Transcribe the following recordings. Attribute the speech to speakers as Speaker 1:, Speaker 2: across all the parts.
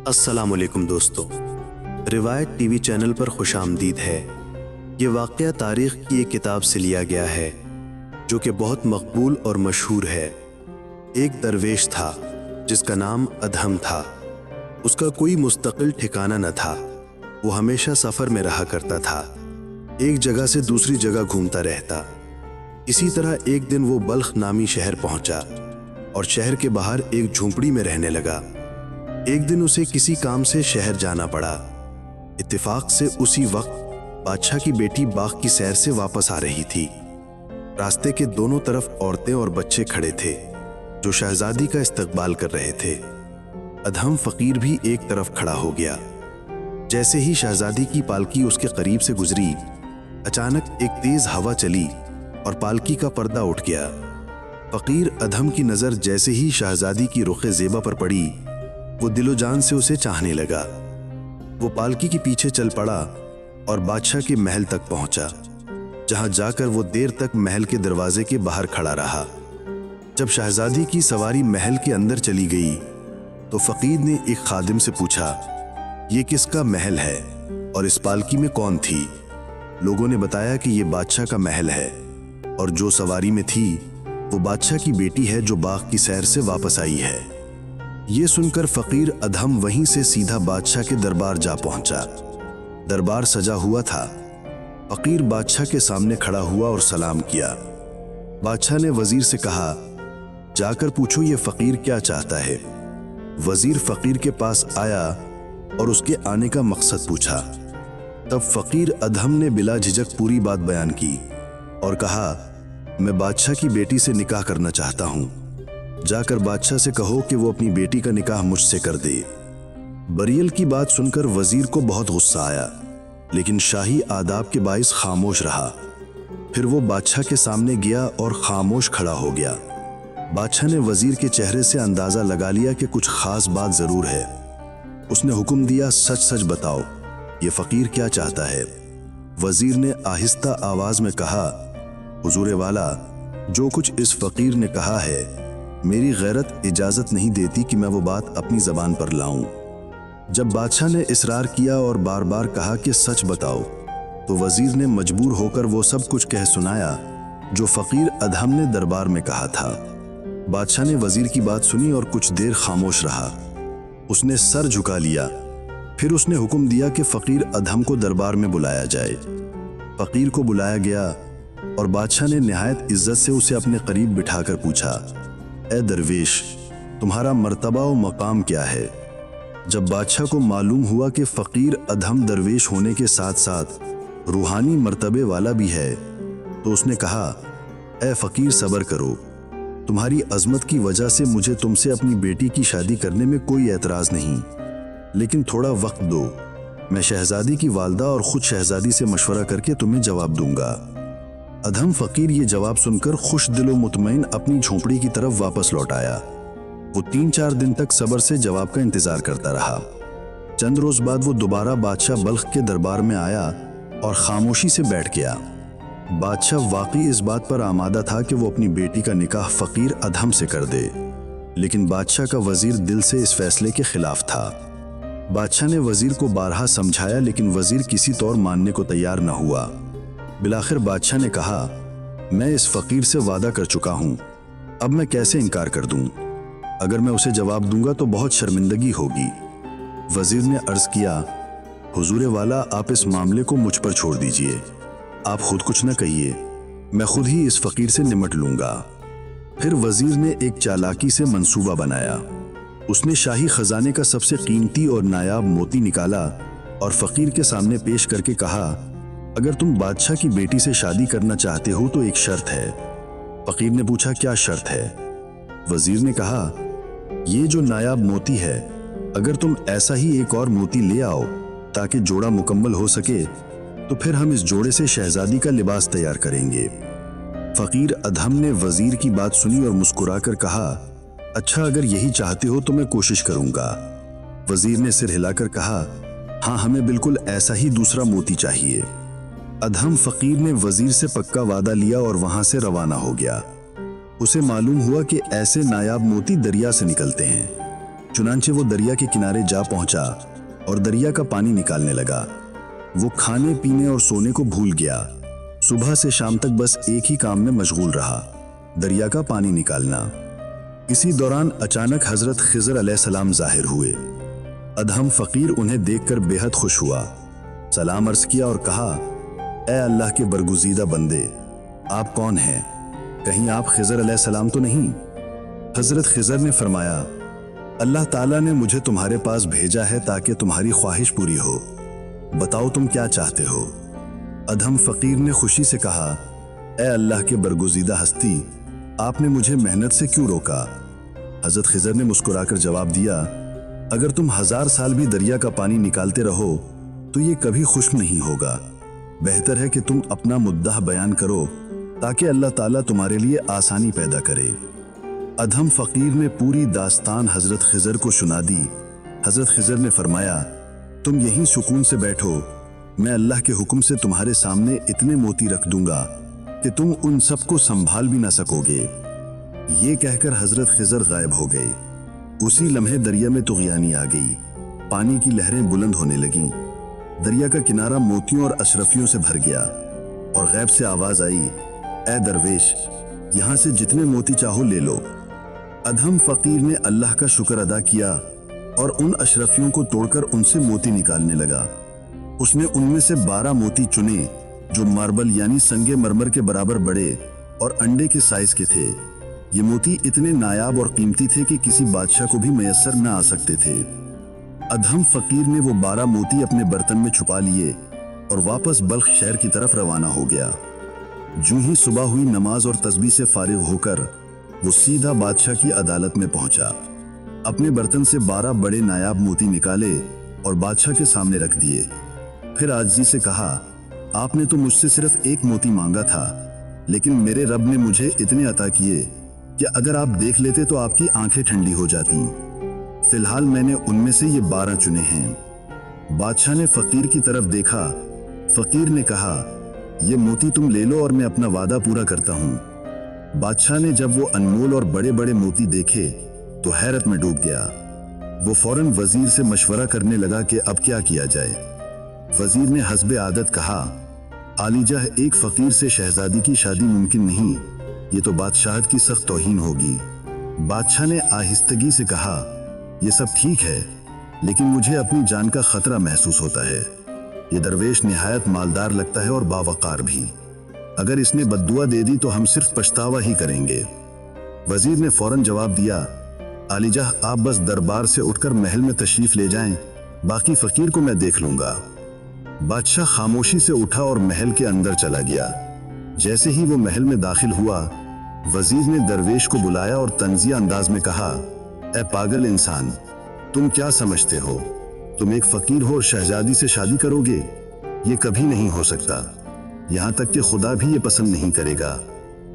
Speaker 1: السلام علیکم دوستو، روایت ٹی وی چینل پر خوش آمدید ہے۔ یہ واقعہ تاریخ کی ایک کتاب سے لیا گیا ہے جو کہ بہت مقبول اور مشہور ہے۔ ایک درویش تھا جس کا نام ادھم تھا۔ اس کا کوئی مستقل ٹھکانہ نہ تھا، وہ ہمیشہ سفر میں رہا کرتا تھا، ایک جگہ سے دوسری جگہ گھومتا رہتا۔ اسی طرح ایک دن وہ بلخ نامی شہر پہنچا اور شہر کے باہر ایک جھونپڑی میں رہنے لگا۔ ایک دن اسے کسی کام سے شہر جانا پڑا۔ اتفاق سے اسی وقت بادشاہ کی بیٹی باغ کی سیر سے واپس آ رہی تھی۔ راستے کے دونوں طرف عورتیں اور بچے کھڑے تھے جو شہزادی کا استقبال کر رہے تھے۔ ادھم فقیر بھی ایک طرف کھڑا ہو گیا۔ جیسے ہی شہزادی کی پالکی اس کے قریب سے گزری، اچانک ایک تیز ہوا چلی اور پالکی کا پردہ اٹھ گیا۔ فقیر ادھم کی نظر جیسے ہی شہزادی کی رخ زیبا پر پڑی، وہ دل و جان سے اسے چاہنے لگا۔ وہ پالکی کے پیچھے چل پڑا اور بادشاہ کے محل تک پہنچا، جہاں جا کر وہ دیر تک محل کے دروازے کے باہر کھڑا رہا۔ جب شہزادی کی سواری محل کے اندر چلی گئی تو فقیر نے ایک خادم سے پوچھا، یہ کس کا محل ہے اور اس پالکی میں کون تھی؟ لوگوں نے بتایا کہ یہ بادشاہ کا محل ہے اور جو سواری میں تھی وہ بادشاہ کی بیٹی ہے جو باغ کی سیر سے واپس آئی ہے۔ یہ سن کر فقیر ادھم وہیں سے سیدھا بادشاہ کے دربار جا پہنچا۔ دربار سجا ہوا تھا۔ فقیر بادشاہ کے سامنے کھڑا ہوا اور سلام کیا۔ بادشاہ نے وزیر سے کہا، جا کر پوچھو یہ فقیر کیا چاہتا ہے۔ وزیر فقیر کے پاس آیا اور اس کے آنے کا مقصد پوچھا۔ تب فقیر ادھم نے بلا جھجک پوری بات بیان کی اور کہا، میں بادشاہ کی بیٹی سے نکاح کرنا چاہتا ہوں۔ جا کر بادشاہ سے کہو کہ وہ اپنی بیٹی کا نکاح مجھ سے کر دے۔ بریل کی بات سن کر وزیر کو بہت غصہ آیا، لیکن شاہی آداب کے باعث خاموش رہا۔ پھر وہ بادشاہ کے سامنے گیا اور خاموش کھڑا ہو گیا۔ بادشاہ نے وزیر کے چہرے سے اندازہ لگا لیا کہ کچھ خاص بات ضرور ہے۔ اس نے حکم دیا، سچ سچ بتاؤ، یہ فقیر کیا چاہتا ہے؟ وزیر نے آہستہ آواز میں کہا، حضور والا، جو کچھ اس فقیر نے کہا ہے، میری غیرت اجازت نہیں دیتی کہ میں وہ بات اپنی زبان پر لاؤں۔ جب بادشاہ نے اصرار کیا اور بار بار کہا کہ سچ بتاؤ، تو وزیر نے مجبور ہو کر وہ سب کچھ کہہ سنایا جو فقیر ادھم نے دربار میں کہا تھا۔ بادشاہ نے وزیر کی بات سنی اور کچھ دیر خاموش رہا۔ اس نے سر جھکا لیا۔ پھر اس نے حکم دیا کہ فقیر ادھم کو دربار میں بلایا جائے۔ فقیر کو بلایا گیا اور بادشاہ نے نہایت عزت سے اسے اپنے قریب بٹھا کر پوچھا، اے درویش، تمہارا مرتبہ و مقام کیا ہے؟ جب بادشاہ کو معلوم ہوا کہ فقیر ادھم درویش ہونے کے ساتھ ساتھ روحانی مرتبے والا بھی ہے، تو اس نے کہا، اے فقیر صبر کرو، تمہاری عظمت کی وجہ سے مجھے تم سے اپنی بیٹی کی شادی کرنے میں کوئی اعتراض نہیں، لیکن تھوڑا وقت دو، میں شہزادی کی والدہ اور خود شہزادی سے مشورہ کر کے تمہیں جواب دوں گا۔ ادھم فقیر یہ جواب سن کر خوش دل و مطمئن اپنی جھونپڑی کی طرف واپس لوٹ آیا۔ وہ 3-4 دن تک صبر سے جواب کا انتظار کرتا رہا۔ چند روز بعد وہ دوبارہ بادشاہ بلخ کے دربار میں آیا اور خاموشی سے بیٹھ گیا۔ بادشاہ واقعی اس بات پر آمادہ تھا کہ وہ اپنی بیٹی کا نکاح فقیر ادھم سے کر دے، لیکن بادشاہ کا وزیر دل سے اس فیصلے کے خلاف تھا۔ بادشاہ نے وزیر کو بارہا سمجھایا، لیکن وزیر کسی طور ماننے کو تیار نہ ہوا۔ بالآخر بادشاہ نے کہا، میں اس فقیر سے وعدہ کر چکا ہوں، اب میں کیسے انکار کر دوں؟ اگر میں اسے جواب دوں گا تو بہت شرمندگی ہوگی۔ وزیر نے عرض کیا، حضور والا، آپ اس معاملے کو مجھ پر چھوڑ دیجئے، آپ خود کچھ نہ کہیے، میں خود ہی اس فقیر سے نمٹ لوں گا۔ پھر وزیر نے ایک چالاکی سے منصوبہ بنایا۔ اس نے شاہی خزانے کا سب سے قیمتی اور نایاب موتی نکالا اور فقیر کے سامنے پیش کر کے کہا، اگر تم بادشاہ کی بیٹی سے شادی کرنا چاہتے ہو تو ایک شرط ہے۔ فقیر نے پوچھا، کیا شرط ہے؟ وزیر نے کہا، یہ جو نایاب موتی ہے، اگر تم ایسا ہی ایک اور موتی لے آؤ تاکہ جوڑا مکمل ہو سکے، تو پھر ہم اس جوڑے سے شہزادی کا لباس تیار کریں گے۔ فقیر ادھم نے وزیر کی بات سنی اور مسکرا کر کہا، اچھا، اگر یہی چاہتے ہو تو میں کوشش کروں گا۔ وزیر نے سر ہلا کر کہا، ہاں، ہمیں بالکل ایسا ہی دوسرا موتی چاہیے۔ ادھم فقیر نے وزیر سے پکا وعدہ لیا اور وہاں سے روانہ ہو گیا۔ اسے معلوم ہوا کہ ایسے نایاب موتی دریا سے نکلتے ہیں۔
Speaker 2: चुनांचे वो दरिया के किनारे जा पहुंचा और दरिया का पानी निकालने लगा। वो खाने पीने और सोने को भूल गया। सुबह से शाम तक बस एक ही काम में मशगूल रहा, दरिया का पानी निकालना। इसी दौरान अचानक हजरत खिज़र अलैहिस्सलाम जाहिर हुए। अदहम फकीर उन्हें देखकर बेहद खुश हुआ, सलाम अर्ज किया और कहा, ए अल्लाह के बरगुज़ीदा बंदे, आप कौन हैं? कहीं आप खिज़र अलैहिस्सलाम तो नहीं? हजरत खिज़र ने फरमाया, अल्लाह ताला ने मुझे तुम्हारे पास भेजा है ताकि तुम्हारी ख्वाहिश पूरी हो। बताओ तुम क्या चाहते हो? अदहम फकीर ने खुशी से कहा, ए अल्लाह के बरगुज़ीदा हस्ती, आपने मुझे मेहनत से क्यों रोका? हजरत खिज़र ने मुस्कुराकर जवाब दिया, अगर तुम 1000 साल भी दरिया का पानी निकालते रहो तो ये कभी खुश्क नहीं होगा। बेहतर है कि तुम अपना मुद्दा बयान करो ताकि अल्लाह ताला तुम्हारे लिए आसानी पैदा करे। अदहम फकीर ने पूरी दास्तान हजरत खिज़र को सुना दी। हजरत खिज़र ने फरमाया, तुम यहीं सुकून से बैठो, मैं अल्लाह के हुक्म से तुम्हारे सामने इतने मोती रख दूंगा कि तुम उन सबको संभाल भी ना सकोगे। ये कहकर हजरत खिज़र गायब हो गए। उसी लम्हे दरिया में तुग़यानी आ गई, पानी की लहरें बुलंद होने लगीं। दरिया का किनारा मोतियों और अशरफियों से भर गया और गैब से आवाज आई, ए दरवेश, यहाँ से जितने मोती चाहो ले लो। अदहम फकीर ने अल्लाह का शुक्र अदा किया और उन अशरफियों को तोड़कर उनसे मोती निकालने लगा। उसने उनमें से 12 मोती चुने जो मार्बल यानी संगे मरमर के बराबर बड़े और अंडे के साइज के थे। ये मोती इतने नायाब और कीमती थे कि किसी बादशाह को भी मैसर न आ सकते थे। अदहम फकीर ने वो 12 मोती अपने बर्तन में छुपा लिए और वापस बल्ख शहर की तरफ रवाना हो गया। जूं ही सुबह हुई, नमाज और तस्बीह से फारिग होकर वो सीधा बादशाह की अदालत में पहुंचा। अपने बर्तन से 12 बड़े नायाब मोती निकाले और बादशाह के सामने रख दिए। फिर आजिज़ी से कहा, आपने तो मुझसे सिर्फ एक मोती मांगा था, लेकिन मेरे रब ने मुझे इतने अता किए कि अगर आप देख लेते तो आपकी आंखें ठंडी हो जाती। फिलहाल मैंने उनमें से ये 12 चुने हैं। बादशाह ने फकीर की तरफ देखा। फकीर ने कहा, ये मोती तुम ले लो और मैं अपना वादा पूरा करता हूँ। बादशाह ने जब वो अनमोल और बड़े बड़े मोती देखे तो हैरत में डूब गया। वो फौरन वजीर से मशवरा करने लगा कि अब क्या किया जाए। वजीर ने हस्बे आदत कहा, आलीजाह, एक फकीर से शहजादी की शादी मुमकिन नहीं, ये तो बादशाहत की सख्त तौहीन होगी। बादशाह ने आहिस्तगी से कहा, ये सब ठीक है, लेकिन मुझे अपनी जान का खतरा महसूस होता है। ये दरवेश निहायत मालदार लगता है और बावकार भी। अगर इसने बद्दुआ दे दी तो हम सिर्फ पछतावा ही करेंगे। वजीर ने फौरन जवाब दिया, आलीजाह, आप बस दरबार से उठकर महल में तशरीफ ले जाएं, बाकी फकीर को मैं देख लूंगा। बादशाह खामोशी से उठा और महल के अंदर चला गया। जैसे ही वो महल में दाखिल हुआ, वजीर ने दरवेश को बुलाया और तंजिया अंदाज में कहा, ए पागल इंसान, तुम क्या समझते हो? तुम एक फकीर हो और शहजादी से शादी करोगे? ये कभी नहीं हो सकता। यहाँ तक कि खुदा भी ये पसंद नहीं करेगा।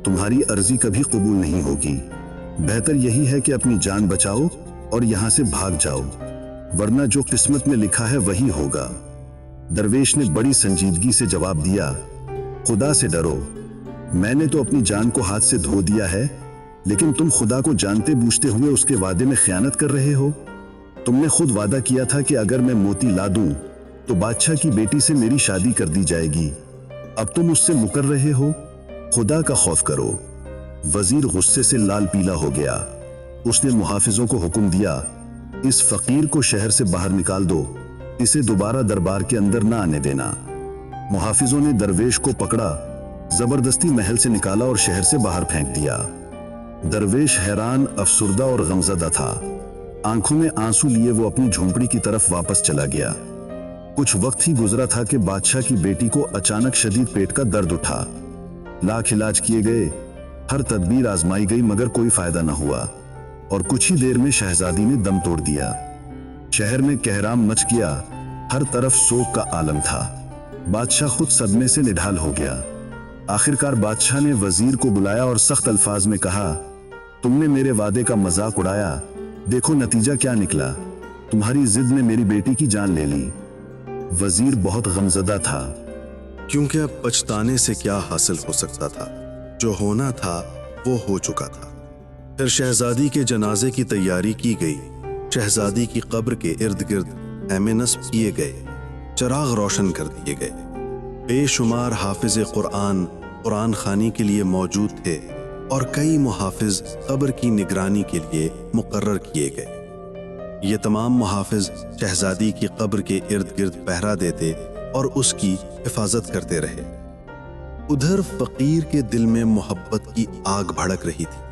Speaker 2: तुम्हारी अर्जी कभी कबूल नहीं होगी। बेहतर यही है कि अपनी जान बचाओ और यहाँ से भाग जाओ, वरना जो किस्मत में लिखा है वही होगा। दरवेश ने बड़ी संजीदगी से जवाब दिया, खुदा से डरो। मैंने तो अपनी जान को हाथ से धो दिया है, लेकिन तुम खुदा को जानते बूझते हुए उसके वादे में खयानत कर रहे हो। तुमने खुद वादा किया था कि अगर मैं मोती ला दूं तो बादशाह की बेटी से मेरी शादी कर दी जाएगी। अब तुम उससे मुकर रहे हो। खुदा का खौफ करो। वजीर गुस्से से लाल पीला हो गया। उसने मुहाफिजों को हुक्म दिया, इस फकीर को शहर से बाहर निकाल दो, इसे दोबारा दरबार के अंदर न आने देना। मुहाफिजों ने दरवेश को पकड़ा, जबरदस्ती महल से निकाला और शहर से बाहर फेंक दिया। दरवेश हैरान, अफसुर्दा और गमज़दा था। आंखों में आंसू लिए वो अपनी झोंपड़ी की तरफ वापस चला गया। कुछ वक्त ही गुजरा था कि बादशाह की बेटी को अचानक शदीद पेट का दर्द उठा। लाख इलाज किए गए, हर तदबीर आजमाई गई, मगर कोई फायदा न हुआ और कुछ ही देर में शहजादी ने दम तोड़ दिया। शहर में कहराम मच गया, हर तरफ शोक का आलम था। बादशाह खुद सदमे से निढाल हो गया। आखिरकार बादशाह ने वजीर को बुलाया और सख्त अल्फाज में कहा, तुमने मेरे वादे का मजाक उड़ाया, देखो नतीजा क्या निकला। तुम्हारी जिद ने मेरी बेटी की जान ले ली। वजीर बहुत गमज़दा था,
Speaker 1: क्योंकि अब पछताने से क्या हासिल हो सकता था। जो होना था वो हो चुका था। फिर शहजादी के जनाजे की तैयारी की गई। शहजादी की कब्र के इर्द गिर्द खैमे नस्ब किए गए, चराग रोशन कर दिए गए। बेशुमार हाफिज कुरान कुरान खानी के लिए मौजूद थे और कई मुहाफिज कब्र की निगरानी के लिए मुकर्रर किए गए। ये तमाम मुहाफिज शहजादी की कब्र के इर्द गिर्द पहरा देते और उसकी हिफाजत करते रहे। उधर फकीर के दिल में मोहब्बत की आग भड़क रही थी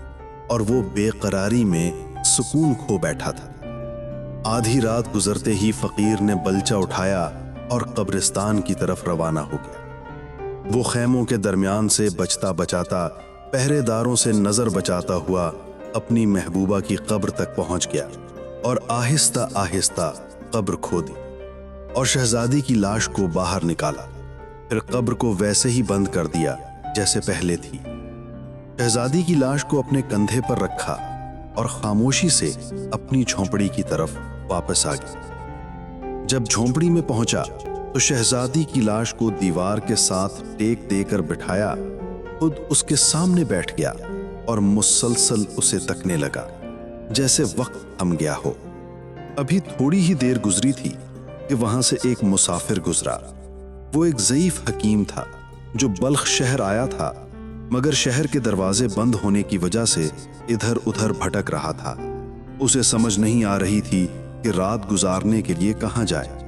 Speaker 1: और वो बेकरारी में सुकून खो बैठा था। आधी रात गुजरते ही फकीर ने बलचा उठाया और कब्रिस्तान की तरफ रवाना हो गया। वो खैमों के दरमियान से बचता बचाता, पहरेदारों से नजर बचाता हुआ अपनी महबूबा की कब्र तक पहुंच गया और आहिस्ता आहिस्ता कब्र खोदी और शहजादी की लाश को बाहर निकाला। फिर कब्र को वैसे ही बंद कर दिया जैसे पहले थी। शहजादी की लाश को अपने कंधे पर रखा और खामोशी से अपनी झोंपड़ी की तरफ वापस आ गया। जब झोंपड़ी में पहुंचा तो शहजादी की लाश को दीवार के साथ टेक देकर बिठाया, खुद उसके सामने बैठ गया और मुसलसल उसे तकने लगा जैसे वक्त थम गया हो। अभी थोड़ी ही देर गुजरी थी कि वहां से एक मुसाफिर गुजरा। वो एक ज़ईफ हकीम था जो बल्ख शहर आया था, मगर शहर के दरवाजे बंद होने की वजह से इधर उधर भटक रहा था। उसे समझ नहीं आ रही थी कि रात गुजारने के लिए कहाँ जाए।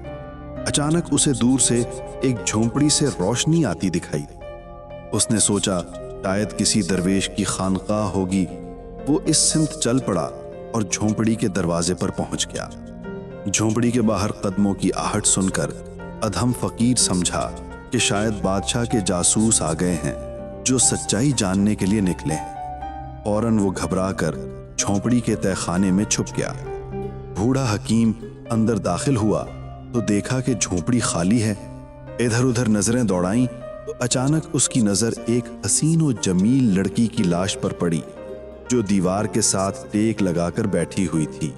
Speaker 1: अचानक उसे दूर से एक झोंपड़ी से रोशनी आती दिखाई दी। उसने सोचा शायद किसी दरवेश की खानकाह होगी। वो इस सिमत चल पड़ा और झोंपड़ी के दरवाजे पर पहुंच गया। झोंपड़ी के बाहर कदमों की आहट सुनकर अधम फकीर समझा कि शायद बादशाह के जासूस आ गए हैं जो सच्चाई जानने के लिए निकले हैं। फौरन वो घबराकर झोंपड़ी के तहखाने में छुप गया। बूढ़ा हकीम अंदर दाखिल हुआ तो देखा कि झोंपड़ी खाली है। इधर उधर नजरें दौड़ाईं तो अचानक उसकी नजर एक हसीन और जमील लड़की की लाश पर पड़ी जो दीवार के साथ टेक लगाकर बैठी हुई थी।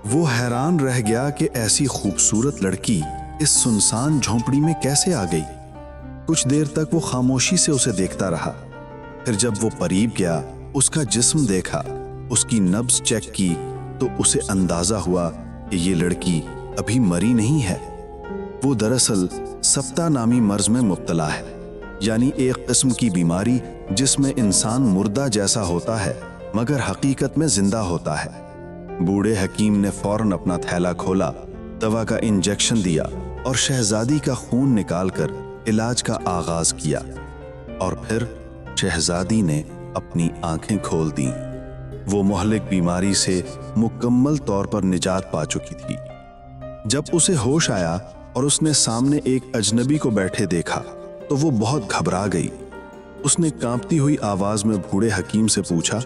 Speaker 1: वो हैरान रह गया कि ऐसी खूबसूरत लड़की इस सुनसान झोंपड़ी में कैसे आ गई। कुछ देर तक वो खामोशी से उसे देखता रहा। फिर जब वो करीब गया, उसका जिस्म देखा, उसकी नब्ज चेक की तो उसे अंदाजा हुआ कि ये लड़की अभी मरी नहीं है। वो दरअसल सप्ता नामी मर्ज में मुब्तला है, यानी एक किस्म की बीमारी जिसमें इंसान मुर्दा जैसा होता है मगर हकीकत में जिंदा होता है। बूढ़े हकीम ने फौरन अपना थैला खोला, दवा का इंजेक्शन दिया और शहजादी का खून निकालकर इलाज का आगाज किया। और फिर शहजादी ने अपनी आंखें खोल दी। वो मुहलिक बीमारी से मुकम्मल तौर पर निजात पा चुकी थी। जब उसे होश आया और उसने सामने एक अजनबी को बैठे देखा तो वो बहुत घबरा गई। उसने कांपती हुई आवाज में बूढ़े हकीम से पूछा,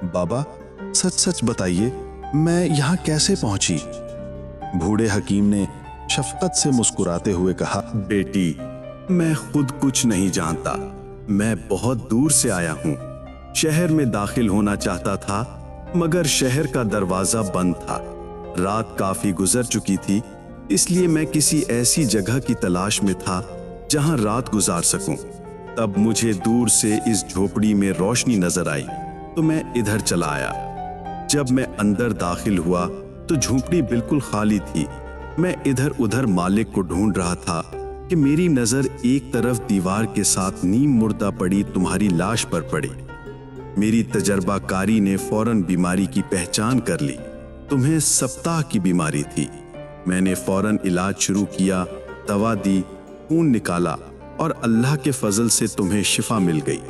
Speaker 1: बाबा सच सच बताइए, मैं यहाँ कैसे पहुंची? बूढ़े हकीम ने शफकत से मुस्कुराते हुए कहा, बेटी मैं खुद कुछ नहीं जानता। मैं बहुत दूर से आया हूँ। शहर में दाखिल होना चाहता था मगर शहर का दरवाजा बंद था। रात काफी गुजर चुकी थी, इसलिए मैं किसी ऐसी जगह की तलाश में था जहां रात गुजार सकूं। तब मुझे दूर से इस झोपड़ी में रोशनी नजर आई तो मैं इधर चला आया। जब मैं अंदर दाखिल हुआ तो झोपड़ी बिल्कुल खाली थी। मैं इधर उधर मालिक को ढूंढ रहा था कि मेरी नजर एक तरफ दीवार के साथ नीम मुर्दा पड़ी तुम्हारी लाश पर पड़ी। मेरी तजर्बाकारी ने फौरन बीमारी की पहचान कर ली। तुम्हें सप्ताह की बीमारी थी। मैंने फौरन इलाज शुरू किया, दवा दी, खून निकाला और अल्लाह के फजल से तुम्हें शिफा मिल गई।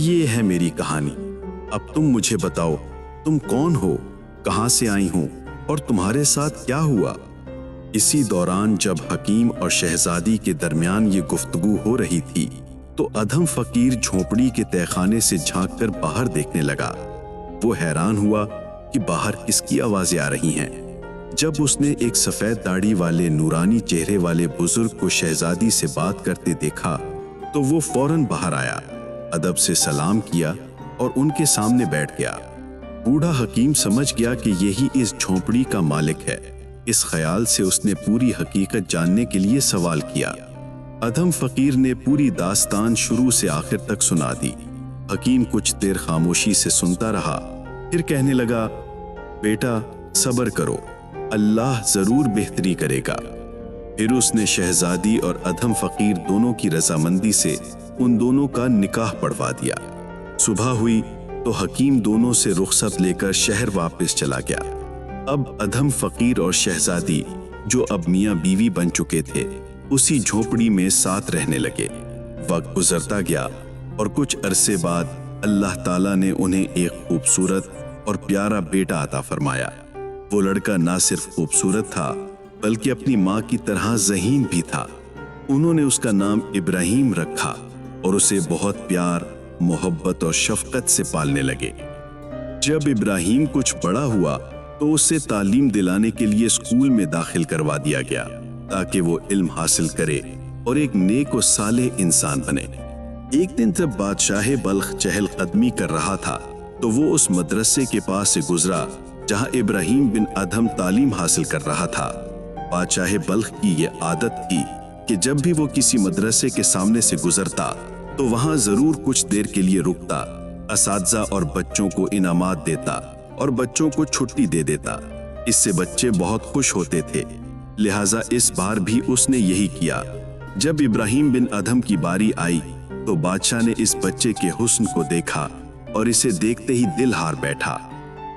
Speaker 1: ये है मेरी कहानी। अब तुम मुझे बताओ, तुम कौन हो, कहां से आई हो और तुम्हारे साथ क्या हुआ? इसी दौरान जब हकीम और शहजादी के दरमियान ये गुफ्तगू हो रही थी तो अधम फकीर झोपड़ी के तहखाने से झांककर बाहर देखने लगा। वो हैरान हुआ कि बाहर किसकी आवाजें आ रही हैं। जब उसने एक सफेद दाढ़ी वाले नूरानी चेहरे वाले बुजुर्ग को शहजादी से बात करते देखा तो वो फौरन बाहर आया, अदब से सलाम किया और उनके सामने बैठ गया। बूढ़ा हकीम समझ गया कि यही इस झोंपड़ी का मालिक है। इस ख्याल से उसने पूरी हकीकत जानने के लिए सवाल किया। अधम फकीर ने पूरी दास्तान शुरू से आखिर तक सुना दी। हकीम कुछ देर खामोशी से सुनता रहा, फिर कहने लगा, बेटा
Speaker 3: صبر کرو، اللہ ضرور بہتری کرے گا۔ پھر اس نے شہزادی اور ادھم فقیر دونوں کی رضامندی سے ان دونوں کا نکاح پڑھوا دیا۔ صبح ہوئی تو حکیم دونوں سے رخصت لے کر شہر واپس چلا گیا۔ اب ادھم فقیر اور شہزادی جو اب میاں بیوی بن چکے تھے اسی جھونپڑی میں ساتھ رہنے لگے۔ وقت گزرتا گیا اور کچھ عرصے بعد اللہ تعالیٰ نے انہیں ایک خوبصورت اور پیارا بیٹا عطا فرمایا۔ وہ لڑکا نہ صرف خوبصورت تھا بلکہ اپنی ماں کی طرح ذہین بھی تھا۔ انہوں نے اس کا نام ابراہیم رکھا اور اسے بہت پیار، محبت اور شفقت سے پالنے لگے۔ جب ابراہیم کچھ بڑا ہوا تو اسے تعلیم دلانے کے لیے اسکول میں داخل کروا دیا گیا تاکہ وہ علم حاصل کرے اور ایک نیک و صالح انسان بنے۔ ایک دن جب بادشاہ بلخ چہل قدمی کر رہا تھا تو وہ اس مدرسے کے پاس سے گزرا جہاں ابراہیم بن ادھم تعلیم حاصل کر رہا تھا۔ بادشاہ بلخ کی یہ عادت تھی کہ جب بھی وہ کسی مدرسے کے سامنے سے گزرتا تو وہاں ضرور کچھ دیر کے لیے رکتا، اساتذہ اور بچوں کو انعامات دیتا اور بچوں کو چھٹی دے دیتا۔ اس سے بچے بہت خوش ہوتے تھے، لہٰذا اس بار بھی اس نے یہی کیا۔ جب ابراہیم بن ادھم کی باری آئی تو بادشاہ نے اس بچے کے حسن کو دیکھا اور اسے دیکھتے ہی دل ہار بیٹھا۔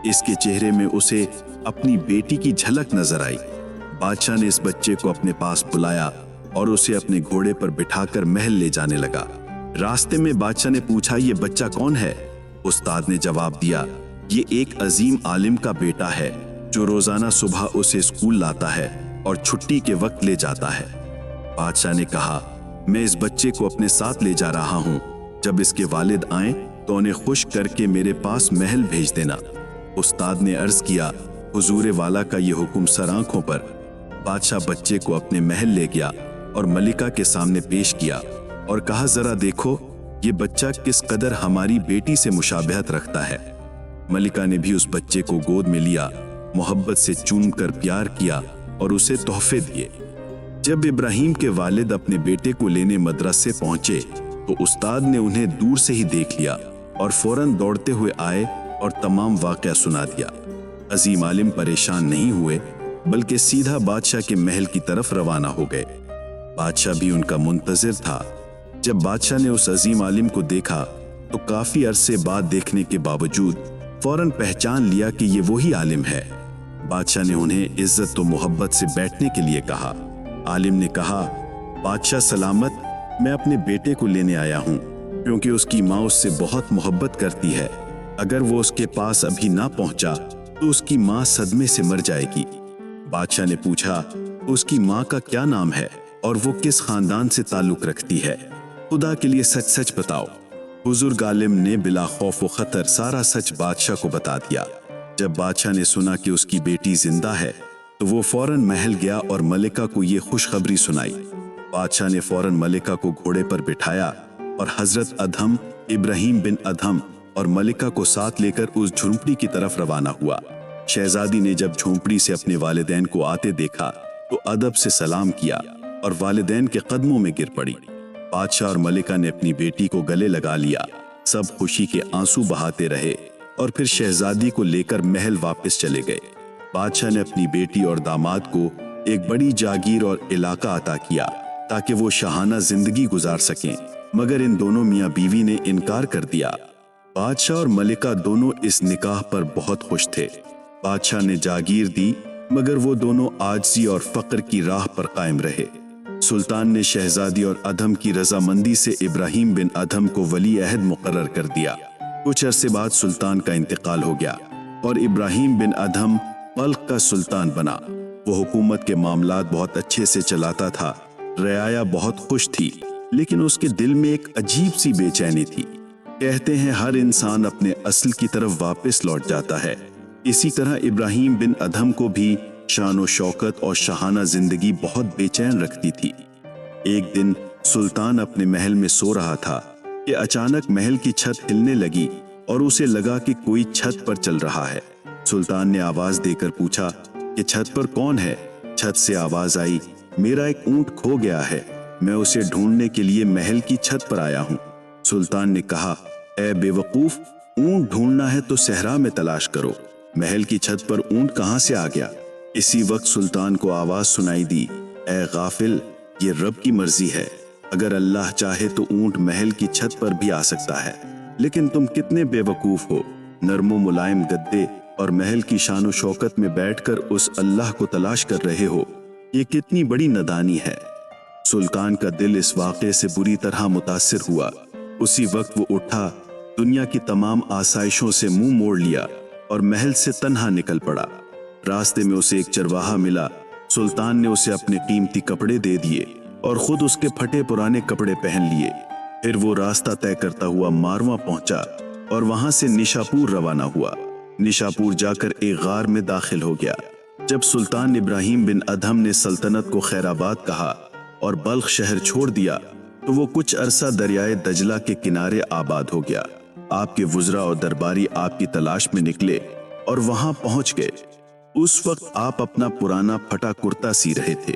Speaker 3: اس کے چہرے میں اسے اپنی بیٹی کی جھلک نظر آئی۔ بادشاہ نے اس بچے کو اپنے پاس بلایا اور اسے اپنے گھوڑے پر بٹھا کر محل لے جانے لگا۔ راستے میں بادشاہ نے پوچھا، یہ بچہ کون ہے؟ استاد نے جواب دیا، یہ ایک عظیم عالم کا بیٹا ہے جو روزانہ صبح اسے اسکول لاتا ہے اور چھٹی کے وقت لے جاتا ہے۔ بادشاہ نے کہا، میں اس بچے کو اپنے ساتھ لے جا رہا ہوں، جب اس کے والد آئیں تو انہیں خوش کر کے میرے پاس محل بھیج دینا۔ استاد نے عرض کیا، حضور والا کا یہ حکم سر آنکھوں پر۔ بادشاہ بچے کو اپنے محل لے گیا اور ملکہ کے سامنے پیش کیا اور کہا، ذرا دیکھو یہ بچہ کس قدر ہماری بیٹی سے مشابہت رکھتا ہے۔ ملکہ نے بھی اس بچے کو گود میں لیا، محبت سے چوم کر پیار کیا اور اسے تحفے دیے۔ جب ابراہیم کے والد اپنے بیٹے کو لینے مدرسے پہنچے تو استاد نے انہیں دور سے ہی دیکھ لیا اور فوراً دوڑتے ہوئے آئے اور تمام واقعہ سنا دیا۔ عظیم عالم پریشان نہیں ہوئے بلکہ سیدھا بادشاہ کے محل کی طرف روانہ ہو گئے۔ بادشاہ بھی ان کا منتظر تھا۔ جب بادشاہ نے اس عظیم عالم کو دیکھا تو کافی عرصے بعد دیکھنے کے باوجود فوراً پہچان لیا کہ یہ وہی عالم ہے۔ بادشاہ نے انہیں عزت و محبت سے بیٹھنے کے لیے کہا۔ عالم نے کہا، بادشاہ سلامت، میں اپنے بیٹے کو لینے آیا ہوں کیونکہ اس کی ماں اس سے بہت محبت کرتی ہے۔ اگر وہ اس کے پاس ابھی نہ پہنچا تو اس کی ماں صدمے سے مر جائے گی۔ بادشاہ نے پوچھا، اس کی ماں کا کیا نام ہے اور وہ کس خاندان سے تعلق رکھتی ہے؟ خدا کے لیے سچ سچ بتاؤ۔ بزرگ عالم نے بلا خوف و خطر سارا سچ بادشاہ کو بتا دیا۔ جب بادشاہ نے سنا کہ اس کی بیٹی زندہ ہے تو وہ فوراً محل گیا اور ملکہ کو یہ خوشخبری سنائی۔ بادشاہ نے فوراً ملکہ کو گھوڑے پر بٹھایا اور حضرت ادھم، ابراہیم بن ادھم اور ملکہ کو ساتھ لے کر اس جھونپڑی کی طرف روانہ ہوا۔ شہزادی نے جب جھونپڑی سے اپنے والدین کو آتے دیکھا تو ادب سے سلام کیا اور والدین کے قدموں میں گر پڑی۔ بادشاہ اور ملکہ نے اپنی بیٹی کو گلے لگا لیا، سب خوشی کے آنسو بہاتے رہے اور پھر شہزادی کو لے کر محل واپس چلے گئے۔ بادشاہ نے اپنی بیٹی اور داماد کو ایک بڑی جاگیر اور علاقہ عطا کیا تاکہ وہ شاہانہ زندگی گزار سکیں، مگر ان دونوں میاں بیوی نے انکار کر دیا۔ بادشاہ اور ملکہ دونوں اس نکاح پر بہت خوش تھے۔ بادشاہ نے جاگیر دی مگر وہ دونوں عاجزی اور فقر کی راہ پر قائم رہے۔ سلطان نے شہزادی اور ادھم کی رضامندی سے ابراہیم بن ادھم کو ولی عہد مقرر کر دیا۔ کچھ عرصے بعد سلطان کا انتقال ہو گیا اور ابراہیم بن ادھم بلخ کا سلطان بنا۔ وہ حکومت کے معاملات بہت اچھے سے چلاتا تھا، رعایا بہت خوش تھی، لیکن اس کے دل میں ایک عجیب سی بے چینی تھی۔ کہتے ہیں ہر انسان اپنے اصل کی طرف واپس لوٹ جاتا ہے، اسی طرح ابراہیم بن ادھم کو بھی شان و شوکت اور شاہانہ زندگی بہت بے چین رکھتی تھی۔ ایک دن سلطان اپنے محل میں سو رہا تھا کہ اچانک محل کی چھت ہلنے لگی اور اسے لگا کہ کوئی چھت پر چل رہا ہے۔ سلطان نے آواز دے کر پوچھا کہ چھت پر کون ہے؟ چھت سے آواز آئی، میرا ایک اونٹ کھو گیا ہے، میں اسے ڈھونڈنے کے لیے محل کی چھت پر آیا ہوں۔ سلطان نے کہا، اے بے وقوف، اونٹ ڈھونڈنا ہے تو صحرا میں تلاش کرو۔ महल की छत पर ऊंट कहां से आ गया? इसी वक्त सुल्तान को आवाज सुनाई दी, ए गाफिल, ये रब की मर्जी है। अगर अल्लाह चाहे तो ऊंट महल की छत पर भी आ सकता है, लेकिन तुम कितने बेवकूफ हो। नरमो मुलायम गद्दे और महल की शान शौकत में बैठकर उस अल्लाह को तलाश कर रहे हो, ये कितनी बड़ी नादानी है। सुल्तान का दिल इस वाक़े से बुरी तरह मुतासिर हुआ। उसी वक्त वो उठा, दुनिया की तमाम आसाइशों से मुंह मोड़ लिया और महल से तन्हा निकल पड़ा। रास्ते में उसे एक चरवाहा मिला। सुल्तान ने उसे अपने कीमती कपड़े दे दिए और खुद उसके फटे पुराने कपड़े पहन लिए। फिर वो रास्ता तय करता हुआ मारवा पहुंचा और वहां से निशापुर रवाना हुआ। निशापुर जाकर एक गार में दाखिल हो गया। जब सुल्तान इब्राहिम बिन अदहम ने सल्तनत को खैराबाद कहा और बल्ख शहर छोड़ दिया, तो वो कुछ अरसा दरियाए दजला के किनारे आबाद हो गया। आपके वुज़रा और दरबारी आपकी तलाश में निकले और वहां पहुंच गए। उस वक्त आप अपना पुराना फटा कुर्ता सी रहे थे।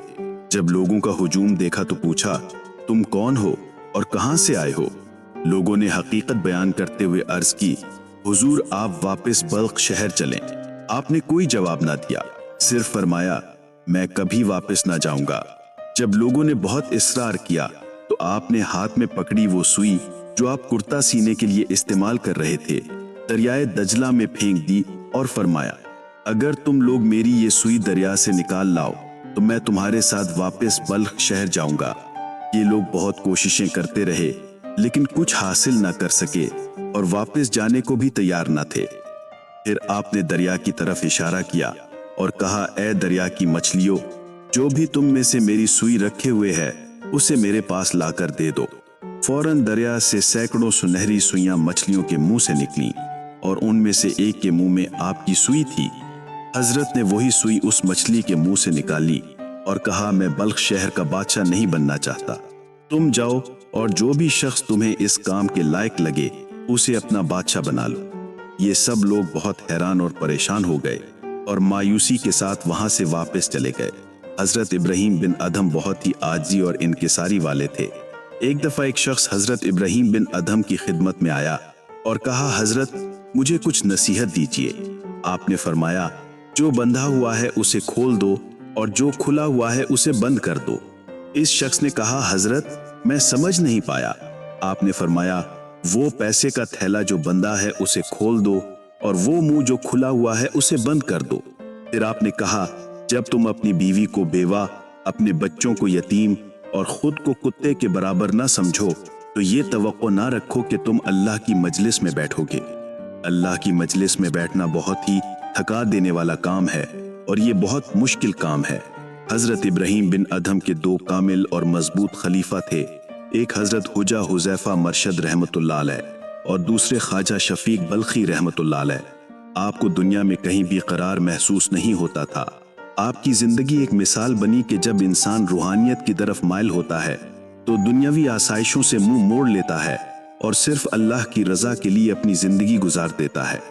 Speaker 3: जब लोगों का हुजूम देखा तो पूछा, तुम कौन हो और कहां से आए हो? लोगों ने हकीकत बयान करते हुए अर्ज की, हुजूर, आप वापस बल्ख शहर चलें। आपने कोई जवाब ना दिया, सिर्फ फरमाया, मैं कभी वापस ना जाऊंगा। जब लोगों ने बहुत इसरार किया तो आपने हाथ में पकड़ी वो सुई जो आप कुर्ता सीने के लिए इस्तेमाल कर रहे थे, दरियाए दजला में फेंक दी और फरमाया, अगर तुम लोग मेरी ये सुई दरिया से निकाल लाओ तो मैं तुम्हारे साथ वापस बल्ख शहर जाऊंगा। ये लोग बहुत कोशिशें करते रहे, लेकिन कुछ हासिल ना कर सके और वापस जाने को भी तैयार न थे। फिर आपने दरिया की तरफ इशारा किया और कहा, ए दरिया की मछलियों, जो भी तुम में से मेरी सुई रखे हुए है उसे मेरे पास लाकर दे दो। फौरन दरिया से सैकड़ों सुनहरी सुइयां मछलियों के मुंह से निकली और उनमें से एक के मुंह में आपकी सुई थी। हजरत ने वही सुई उस मछली के मुंह से निकाली और कहा, मैं बल्ख शहर का बादशाह नहीं बनना चाहता। तुम जाओ और जो भी शख्स तुम्हें इस काम के लायक लगे उसे अपना बादशाह बना लो। ये सब लोग बहुत हैरान और परेशान हो गए और मायूसी के साथ वहां से वापस चले गए। हजरत इब्राहिम बिन अदहम बहुत ही आजी और इनकिसारी वाले थे। एक दफा एक शख्स हजरत इब्राहिम बिन अदहम की खिदमत में आया और कहा, हजरत, मुझे कुछ नसीहत दीजिए। आपने फरमाया, जो बंधा हुआ है उसे खोल दो और जो खुला हुआ है उसे बंद कर दो। इस शख्स ने कहा, हजरत, मैं समझ नहीं पाया। आपने फरमाया, वो पैसे का थैला जो बंधा है उसे खोल दो और वो मुंह जो खुला हुआ है उसे बंद कर दो। फिर आपने कहा, जब तुम अपनी बीवी को बेवा, अपने बच्चों को यतीम और खुद को कुत्ते के बराबर ना समझो तो ये तवक्को ना रखो कि तुम अल्लाह की मजलिस में बैठोगे। अल्लाह की मजलिस में बैठना बहुत ही थका देने वाला काम है और ये बहुत मुश्किल काम है। हजरत इब्राहिम बिन अदहम के दो कामिल और मजबूत खलीफा थे। एक हजरत हुजा हुजैफा मरशद रहमतुल्लाह अलैह और दूसरे ख्वाजा शफीक बल्खी रहमतुल्लाह अलैह। आपको दुनिया में कहीं भी करार महसूस नहीं होता था। आपकी जिंदगी एक मिसाल बनी कि जब इंसान रूहानियत की तरफ माइल होता है तो दुनियावी आसाइशों से मुंह मोड़ लेता है और सिर्फ अल्लाह की रजा के लिए अपनी जिंदगी गुजार देता है।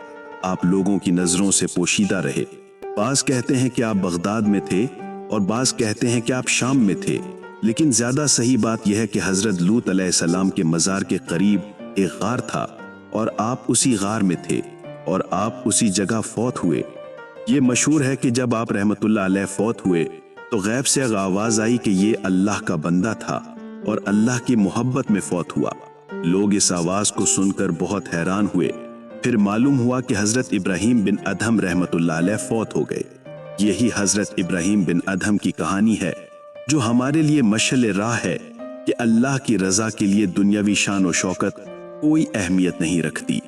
Speaker 3: आप लोगों की नजरों से पोशीदा रहे। बाज कहते हैं कि आप बगदाद में थे और बाज कहते हैं कि आप शाम में थे, लेकिन ज्यादा सही बात यह है कि हजरत लूत अलैहिस्सलाम के मजार के करीब एक गार था और आप उसी गार में थे और आप उसी जगह फौत हुए। ये मशहूर है कि जब आप रहमतुल्लाह अलैह फौत हुए तो गैब से आवाज आई कि ये अल्लाह का बंदा था और अल्लाह की मोहब्बत में फौत हुआ। लोग इस आवाज को सुनकर बहुत हैरान हुए। फिर मालूम हुआ कि हजरत इब्राहिम बिन अदहम रहमतुल्लाह अलैह फौत हो गए। यही हजरत इब्राहिम बिन अदहम की कहानी है जो हमारे लिए मशअल राह है कि अल्लाह की रजा के लिए दुनियावी शान और शौकत कोई अहमियत नहीं रखती।